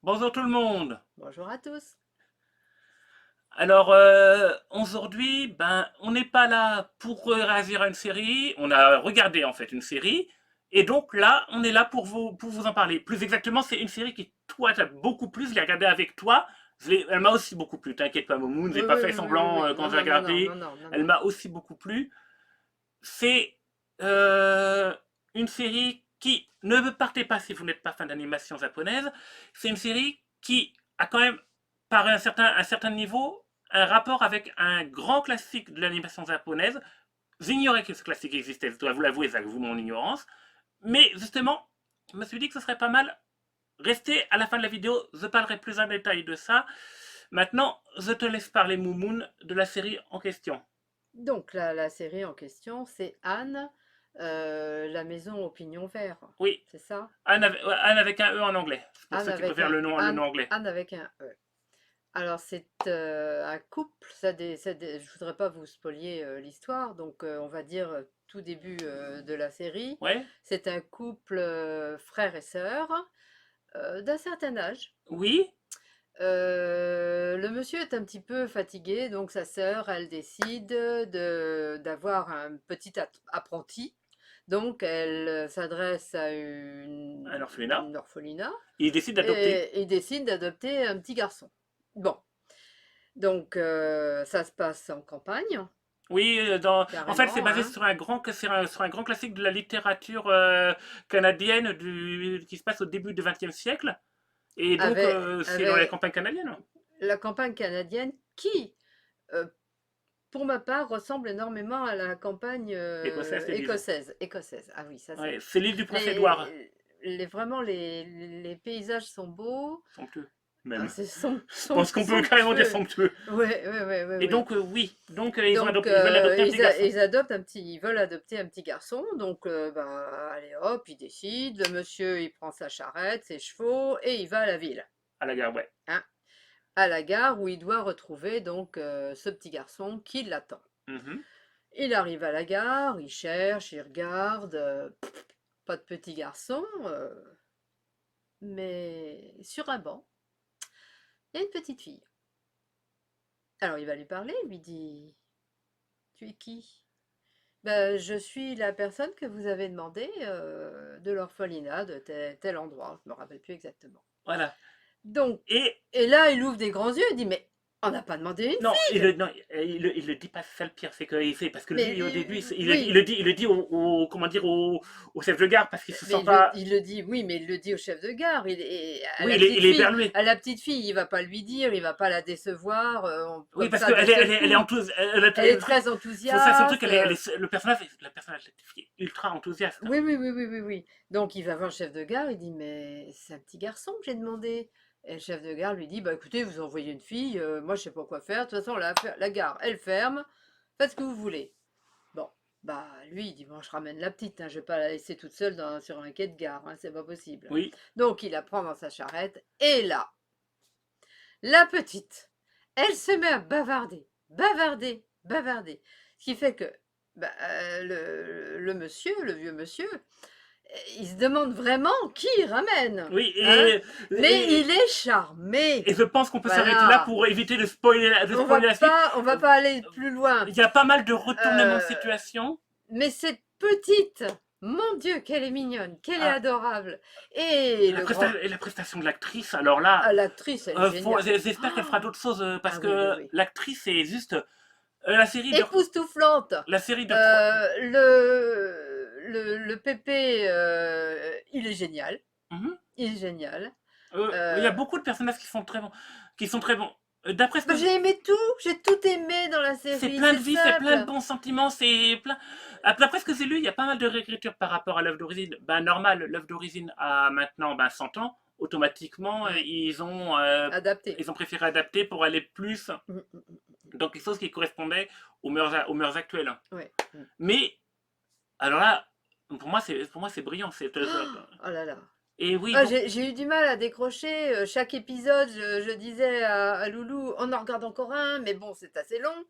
Bonjour tout le monde. Bonjour à tous. Alors aujourd'hui, on n'est pas là pour réagir à une série. On a regardé en fait une série, et donc là, on est là pour vous en parler. Plus exactement, c'est une série qui toi t'as beaucoup plu. Je l'ai regardée avec toi. Elle m'a aussi beaucoup plu. T'inquiète pas, Momoun, j'ai Oui, pas oui, fait oui, oui, oui, semblant oui. quand Non, j'ai non, non, non, regardé. non, non, non, Elle non. m'a aussi beaucoup plu. C'est euh, une série qui ne partez pas si vous n'êtes pas fan d'animation japonaise. C'est une série qui a quand même, par un certain niveau, un rapport avec un grand classique de l'animation japonaise. J'ignorais que ce classique existait, je dois vous l'avouer, j'avoue mon ignorance. Mais justement, je me suis dit que ce serait pas mal. Restez à la fin de la vidéo, je parlerai plus en détail de ça. Maintenant, je te laisse parler, Moumoun, de la série en question. Donc, la série en question, c'est Anne, la maison au pignon vert. Oui, C'est ça? Anne avec un E en anglais. C'est pour Anne ceux qui avec préfèrent un le nom anglais. Anne avec un E. Alors, c'est un couple, je voudrais pas vous spolier l'histoire, donc on va dire tout début de la série. Ouais. C'est un couple frère et sœur d'un certain âge. Oui. Le monsieur est un petit peu fatigué, donc sa sœur, elle décide d'avoir un petit apprenti. Donc elle s'adresse à Un orphelinat. une orphelinat Il décide d'adopter. et décide d'adopter un petit garçon. Bon, donc ça se passe en campagne, Oui, en fait, c'est carrément, basé hein. sur sur un grand classique de la littérature canadienne qui se passe au début du XXe siècle. Et donc, c'est dans les Avec campagnes canadiennes. la campagne canadienne qui, euh, pour ma part, ressemble énormément à la campagne Écossaise, ils disent. écossaise. Ah oui, ça c'est Ouais, vrai. c'est l'île du Prince-Édouard. Vraiment, les paysages sont beaux. Somptueux, Ah, même. Je pense qu'on peut carrément dire somptueux. somptueux. Ouais, ouais, ouais, ouais, Et ouais. donc, oui. Donc, Donc, ils veulent adopter un petit garçon. ils veulent adopter un petit garçon. Donc, allez hop, ils décident. Le monsieur, il prend sa charrette, ses chevaux et il va à la ville, À la gare, ouais. hein, à la gare où il doit retrouver donc ce petit garçon qui l'attend. Mhm. Il arrive à la gare, il cherche, il regarde, pas de petit garçon, mais sur un banc, il y a une petite fille. Alors il va lui parler, il lui dit: Tu es qui? Ben, je suis la personne que vous avez demandé de l'orphelinat de tel endroit, je me rappelle plus exactement. Voilà. Donc, Et et là il ouvre des grands yeux, il dit: Mais on n'a pas demandé une non, fille! non, il le dit pas, c'est ça le pire, c'est que c'est parce que Mais lui au début oui, il le dit comment dire au chef de gare parce qu'il se mais sent pas. il le dit, oui, mais il le dit au chef de gare. Et Oui, il est éberlué. à la petite fille, il va pas lui dire, il va pas la décevoir Oui, comme parce ça qu'd'un seul elle est coup. enthousiaste. Elle est Le truc, très faut ça surtout enthousiaste. qu'elle le personnage, la personnage est ultra enthousiaste. Oui, oui, oui, oui, oui, oui. Donc il va voir le chef de gare, il dit: Mais c'est un petit garçon que j'ai demandé. Et le chef de gare lui dit: Bah écoutez, vous envoyez une fille, moi je sais pas quoi faire. De toute façon, la gare, elle ferme. Faites ce que vous voulez. Bon, bah lui, il dit: Bon, je ramène la petite, hein, je vais pas la laisser toute seule sur un quai de gare, hein, c'est pas possible. Oui, Donc il la prend dans sa charrette, et là, la petite, elle se met à bavarder, bavarder, bavarder. Ce qui fait que bah, le monsieur, le vieux monsieur, il se demande vraiment qui il ramène, oui, hein. Mais il est charmé. et je pense qu'on peut s'arrêter là Voilà. pour éviter de On spoiler la suite. va pas aller plus loin. Il y a pas mal de retournements de Euh, situation. mais cette petite, mon Dieu, qu'elle est mignonne, qu'elle est Ah, adorable. Et le grand, la prestation de l'actrice, alors là, ah, l'actrice, elle est géniale. j'espère qu'elle fera Ah, d'autres choses parce ah oui, oui, que oui. l'actrice est juste Époustouflante. la série de trois. Le pépé, il est génial. Mhm. Il est génial. Il y a Euh, beaucoup de personnages qui sont très bons, qui sont très bons. D'après ce que J'ai aimé tout, j'ai tout aimé dans la c'est série, plein de c'est vie, c'est plein de simple. bons sentiments, c'est plein. D'après ce que j'ai lu, il y a pas mal de réécriture par rapport à l'œuvre d'origine. Ben normal, l'œuvre d'origine a maintenant 100 ans. Automatiquement, Ouais, adapté. ils ont préféré adapter pour aller plus Mm, mm, mm, dans quelque chose qui correspondait aux mœurs actuelles. ouais. Mm. Mais alors là, pour moi c'est brillant. Oh là là. Et oui, Ah, donc j'ai eu du mal à décrocher. Chaque épisode, je disais à Loulou, on en regarde encore un, mais bon, c'est assez long.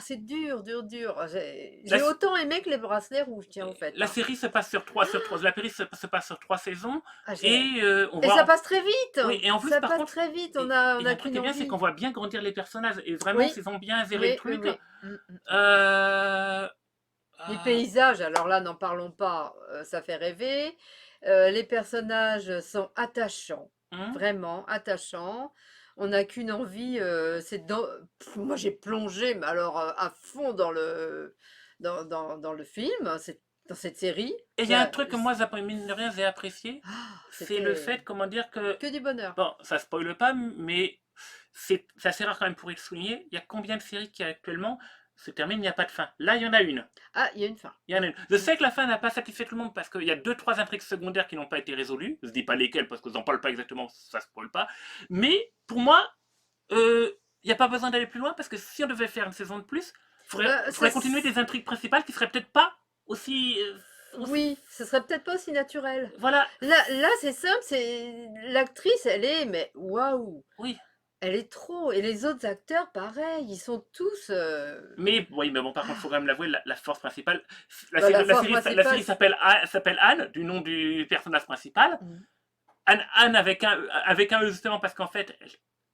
C'est dur, dur, dur. J'ai La, j'ai autant aimé que les bracelets rouges, tiens, en fait, la hein. série se passe sur trois. La série se passe sur 3 saisons. Ah, j'ai Et on et ça voit. passe très vite! Oui, et en plus, Ça par passe contre, très vite, on et a on il y a a un truc qu'une qui est bien, c'est qu'on envie. voit bien grandir les personnages. Et vraiment, Oui, ils ont bien géré le oui, oui, truc. oui. Euh, Les ah, paysages, alors là, n'en parlons pas, ça fait rêver. Les personnages sont attachants, hum, vraiment attachants. On n'a qu'une envie, c'est dans moi j'ai plongé, mais alors, à fond dans le film, dans cette série. Et il y a un Ça truc que moi, mine de rien, j'ai apprécié. C'est le c'était fait, comment dire, que. que du bonheur. Bon, ça spoile pas, mais c'est assez rare quand même pour y souligner. Il y a combien de séries qui actuellement se terminent, il n'y a pas de fin. Là, il y en a une. Ah, il y a une fin. Il y en a une. Je sais que la fin n'a pas satisfait tout le monde parce qu'il y a deux, trois intrigues secondaires qui n'ont pas été résolues. Je ne dis pas lesquelles parce que je n'en parle pas exactement, ça ne spoil pas. Mais pour moi, il n'y a pas besoin d'aller plus loin parce que si on devait faire une saison de plus, Bah, faudrait continuer des intrigues principales qui seraient peut-être pas aussi. oui, ce serait peut-être pas aussi naturel. Voilà. Là, c'est simple, c'est l'actrice, elle est mais waouh! Oui. Elle est trop et les autres acteurs pareil, ils sont tous, Mais oui, mais bon, par contre, il faut quand même l'avouer, la force principale. la force La principale série s'appelle Anne, du nom du personnage principal. mmh. Anne avec un E, justement, parce qu'en fait,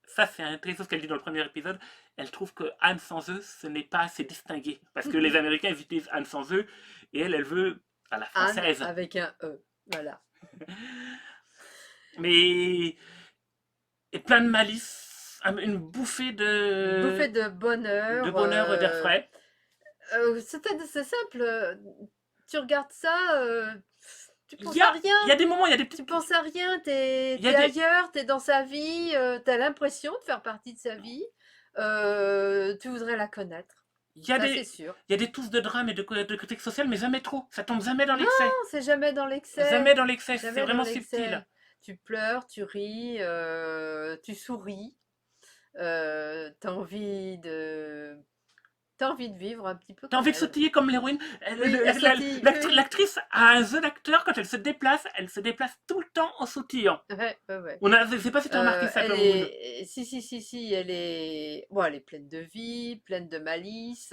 ça, c'est un très chose qu'elle dit dans le premier épisode. Elle trouve que Anne sans E, ce n'est pas assez distingué. Parce que les Américains, ils utilisent Anne sans E, et elle veut à la Anne française. avec un E, voilà. Mais. Et plein de malice, une bouffée Une bouffée de bonheur, bonheur d'air frais. c'est simple, tu regardes ça, tu Il penses y à a, rien, il y a des moments, il y a des tu petites. penses à rien, tu Il y a es des, ailleurs, tu es dans sa vie, tu as l'impression de faire partie de sa vie, tu voudrais la connaître, il y a ça c'est des, sûr. il y a des touches de drame et de critique sociale, mais jamais trop. Ça tombe jamais dans Non, l'excès. c'est jamais dans Jamais l'excès, dans l'excès, c'est jamais dans vraiment subtil. l'excès. Tu pleures, tu ris, tu souris, tu envie de vivre un petit peu T'as comme envie de elle. sautiller comme l'héroïne. Oui, elle sautille, oui, oui. L'actrice a un jeu d'acteur quand elle se déplace tout le temps en sautillant. Ouais, ouais, ouais. Je sais pas si tu as remarqué ça, Elle Moon. est si, elle est bon, elle est pleine de vie, pleine de malice,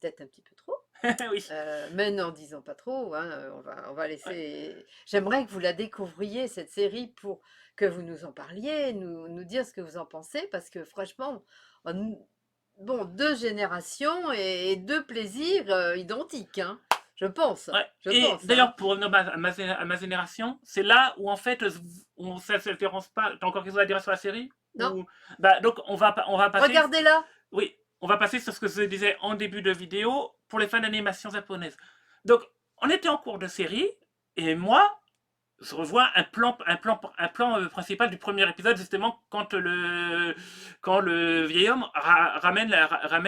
peut-être un petit peu trop, Oui. mais n'en disons pas trop, hein, on va Ouais. laisser j'aimerais que vous la découvriez cette série pour que vous nous en parliez, nous dire ce que vous en pensez parce que franchement, on bon 2 générations et 2 plaisirs, identiques, hein. Ouais. Je Et pense, hein. d'ailleurs, pour revenir à ma génération, c'est là où en fait, ça ne s'interrompt pas. T'as encore quelque chose à dire sur la série? Non, Ou... donc on va passer. regardez-la! Oui, on va passer sur ce que je disais en début de vidéo pour les fans d'animation japonaise. Donc, on était en cours de série et moi, je revois un plan principal du premier épisode, justement, quand le vieil homme ramène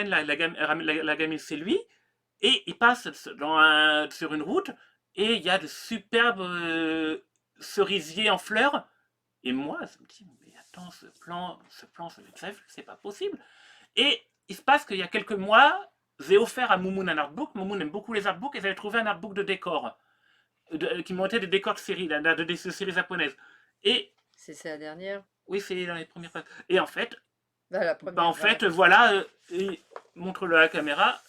la gamine chez lui, et il passe sur une route, et il y a de superbes cerisiers en fleurs. Et moi, je me dis, mais attends, c'est pas possible. Et il se passe qu'il y a quelques mois, j'ai offert à Moumoun un artbook. Moumoun aime beaucoup les artbooks, et j'avais trouvé un artbook de décor qui montait des décors de séries, de séries japonaises. Et C'est la dernière? oui, c'est dans les premières pages. Et en fait, Bah, la en première, voilà. fait, voilà, il montre-le à la caméra.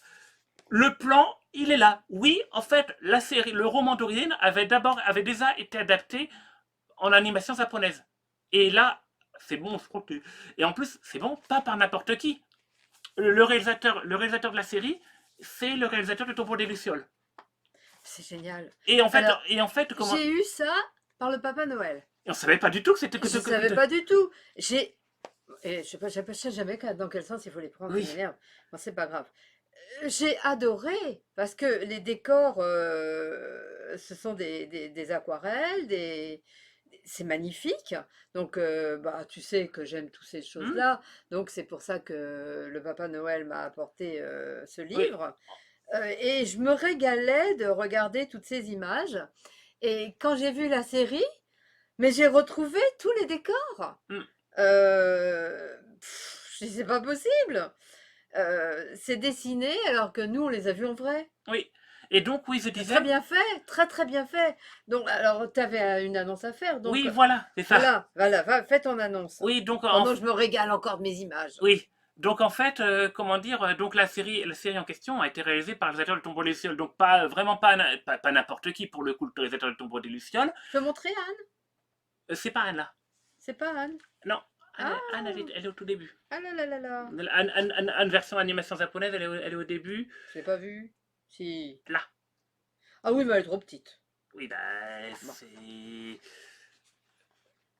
Le plan, il est là. Oui, en fait, la série, le roman d'origine avait déjà été adapté en animation japonaise. Et là, c'est bon, je crois que. Et en plus, c'est bon, pas par n'importe qui. Le réalisateur de la série, c'est le réalisateur de Topo des Lucioles. C'est génial. Et Alors, en fait, comment. j'ai eu ça par le Papa Noël. On savait pas du tout que c'était Je savais pas du tout. Et je sais jamais dans quel sens il faut les prendre, ça Oui, m'énerve. Bon, c'est pas grave. J'ai adoré parce que les décors, ce sont des aquarelles, c'est magnifique. Donc, bah, tu sais que j'aime toutes ces hmm, choses-là. Donc, c'est pour ça que le Papa Noël m'a apporté ce oui, livre. Et je me régalais de regarder toutes ces images. Et quand j'ai vu la série, mais j'ai retrouvé tous les décors. hmm, Je dis: «C'est pas possible!» C'est dessiné alors que nous, on les a vus en vrai. oui. Et donc, oui, je Très disais, bien fait, très, très bien fait. Donc alors tu avais, une annonce à faire donc, oui, voilà, c'est ça. voilà, va fais ton annonce Oui, donc, pendant que je me régale encore de mes images. oui. Donc en fait, comment dire, donc la série en question a été réalisée par le réalisateur de Tombeau des Lucioles, donc pas vraiment pas n'importe qui pour le coup, le réalisateur de Tombeau des Lucioles. Je peux montrer Anne? C'est pas Anne là, C'est pas Anne? non, Ah, Anne elle est au tout début. ah là là là là. Anne version animation japonaise, elle est au début. Je l'ai pas vue. Si. Là, Ah oui, mais elle est trop petite. oui bah Bon. c'est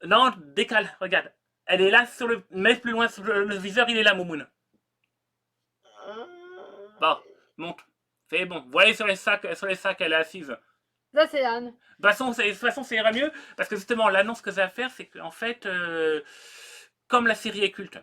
non décale, regarde, elle est là sur le, mets plus loin sur le viseur, il est là Moumoun. Bon, monte, fais bon, voyez sur les sacs, elle est assise. Ça, c'est Anne. De toute façon, ça ira mieux, parce que justement, l'annonce que ça va faire, c'est qu'en fait, comme la série est culte,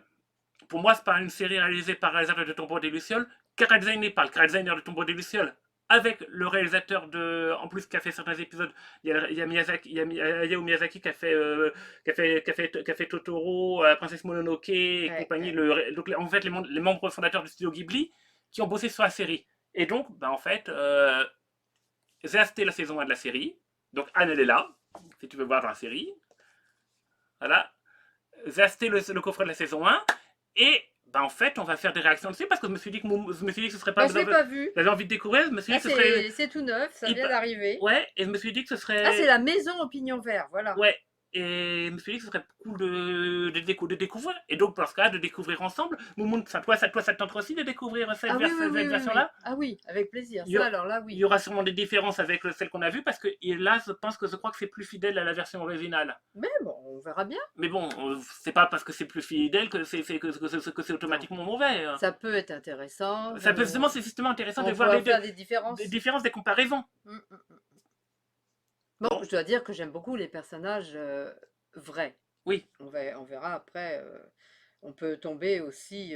pour moi, c'est pas une série réalisée par le réalisateur de Tombeau des Lucioles, chara designer par le chara designer de Tombeau des Lucioles, avec le réalisateur de, en plus qui a fait certains épisodes, il y a Miyazaki, il y a Hayao Miyazaki qui a fait Totoro, Princesse Mononoke et Ouais, compagnie, ouais. donc en fait les membres fondateurs du studio Ghibli qui ont bossé sur la série. Et donc, bah, en fait, j'ai acheté la saison 1 de la série, donc Anne elle est là, si tu veux voir dans la série, voilà. J'ai acheté le coffret de la saison 1 et bah, en fait, on va faire des réactions dessus parce que je me suis dit que ce serait pas. Bah, je l'ai pas vue. J'avais envie de découvrir, je me suis dit Là, que ce serait. c'est tout neuf, ça vient d'arriver. Ouais, et je me suis dit que ce Ah, c'est serait. la maison au pignon vert, voilà. Ouais, et je me suis dit que ce serait cool de découvrir. Et donc, dans ce cas, de découvrir ensemble. Moumoun, ça te tente aussi de découvrir Ah oui, oui, oui, cette oui, oui. version-là? Ah oui, avec plaisir. Il y, Ça, a- alors là, il y oui. aura sûrement des différences avec celle qu'on a vue parce que là, je crois que c'est plus fidèle à la version originale. Mais bon, on verra bien. Mais bon, c'est pas parce que c'est plus fidèle que c'est Non. automatiquement mauvais. Ça peut être intéressant. Ça peut justement, c'est justement intéressant de On voir pourra les faire des des différences. différences, des comparaisons. Mm, mm, mm. Bon, Bon, je dois dire que j'aime beaucoup les personnages vrais. oui, On verra après. On peut tomber aussi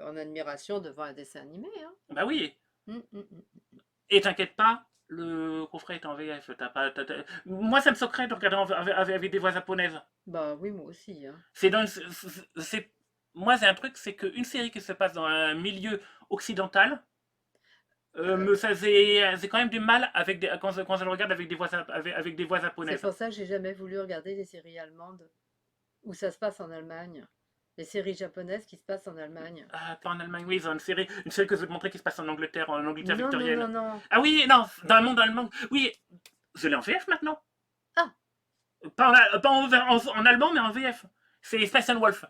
en admiration devant un dessin animé, hein. bah oui. Mm, mm, mm. Et t'inquiète pas, le coffret est en VF. Moi, ça me choquerait de regarder avec des voix japonaises. Bah oui, moi aussi, hein. C'est dans moi, c'est un truc, c'est qu'une série qui se passe dans un milieu occidental, Euh, j'ai quand même du mal avec quand je le regarde avec des voix c'est japonaises. pour ça que j'ai jamais voulu regarder des séries allemandes où ça se passe en Allemagne. Les séries japonaises qui se passent en Allemagne. Pas en Allemagne, oui, ils ont une série que je vais te montrer qui se passe en Angleterre Non, non, victorienne. non, non. Ah oui, non, dans le monde allemand. Oui, je l'ai en VF maintenant. Ah, Pas en allemand, mais en VF. C'est Space and Wolf.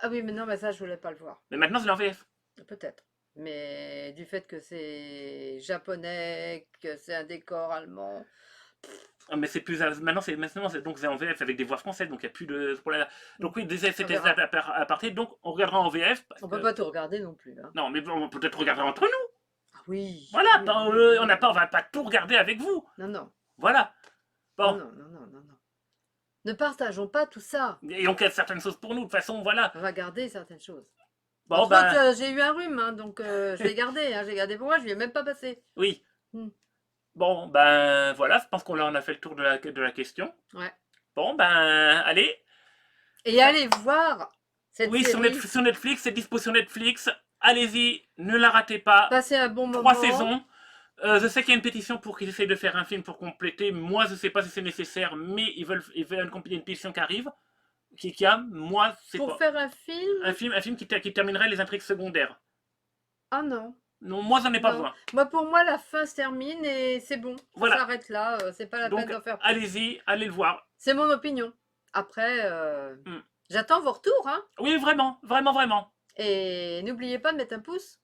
ah oui, mais non, mais ça, je voulais pas le voir. Mais maintenant, je l'ai en VF. Peut-être. Mais du fait que c'est japonais, que c'est un décor allemand. Ah, mais c'est plus. Maintenant, donc c'est en VF avec des voix françaises, donc il n'y a plus de ce problème. Donc oui, On c'était verra. à partir. Donc on regardera en VF. Parce On peut que, pas tout regarder non plus, hein. non, mais bon, on peut peut-être regarder entre nous. Ah oui, Voilà, oui, oui, oui, oui. on va pas tout regarder avec vous. Non, non, Voilà. non, Bon. non, non, non, non, non. Ne partageons pas tout ça. Et on casse certaines choses pour nous, de toute façon, voilà. On va garder certaines choses. Bon, Entre autres, ben, j'ai eu un rhume, hein, donc je l'ai gardé, hein, j'ai gardé pour moi, je lui ai même pas passé. oui. Hmm. Bon, ben, voilà, je pense qu'on en a fait le tour de la question. Ouais. Bon, ben, allez. Et allez voir cette Oui, série. Sur Netflix, c'est dispo sur Netflix. Allez-y, ne la ratez pas. Passez un bon 3 moment. saisons. Je sais qu'il y a une pétition pour qu'ils essayent de faire un film pour compléter. Moi, je sais pas si c'est nécessaire, mais ils veulent une pétition qui arrive. Qui a, moi, c'est Pour pas. faire un film? Un film qui terminerait les intrigues secondaires. Ah non. Non, moi, j'en ai pas Non. besoin. Moi, pour moi, la fin se termine et c'est bon. Ça Voilà. s'arrête là. C'est pas la Donc, peine d'en faire plus. allez-y, allez le voir. C'est mon opinion. Après, Hmm. j'attends vos retours, hein. Oui, vraiment, vraiment, vraiment. Et n'oubliez pas de mettre un pouce.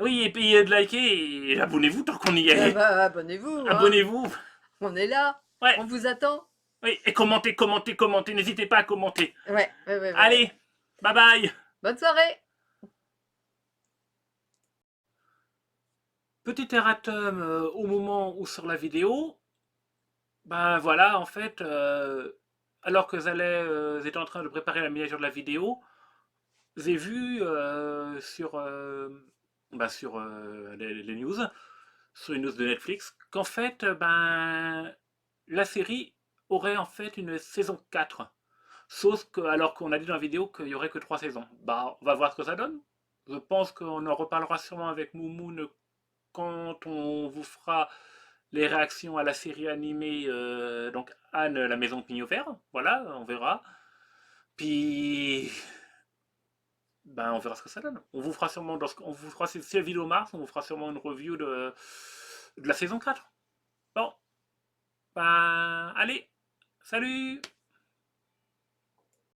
Oui, et puis de liker et abonnez-vous tant qu'on y Ah est. bah, abonnez-vous, hein. Abonnez-vous. On est là. Ouais. On vous attend. Oui, et commentez, commentez, commentez. N'hésitez pas à commenter. Ouais, ouais, ouais, ouais. Allez, bye bye. Bonne soirée. Petit erratum au moment où sur la vidéo, ben voilà, en fait, alors que j'étais en train de préparer la miniature de la vidéo, j'ai vu sur les news, sur une news de Netflix, qu'en fait, ben, la série aurait en fait une saison 4. Sauf que, alors qu'on a dit dans la vidéo qu'il n'y aurait que 3 saisons. Bah, on va voir ce que ça donne. Je pense qu'on en reparlera sûrement avec Moumoun quand on vous fera les réactions à la série animée, donc Anne, la maison de Pignon Vert. Voilà, on verra. Puis, Ben, on verra ce que ça donne. On vous fera sûrement, on vous fera, si la vidéo marche, on vous fera sûrement une review de la saison 4. Bon, ben, allez, salut!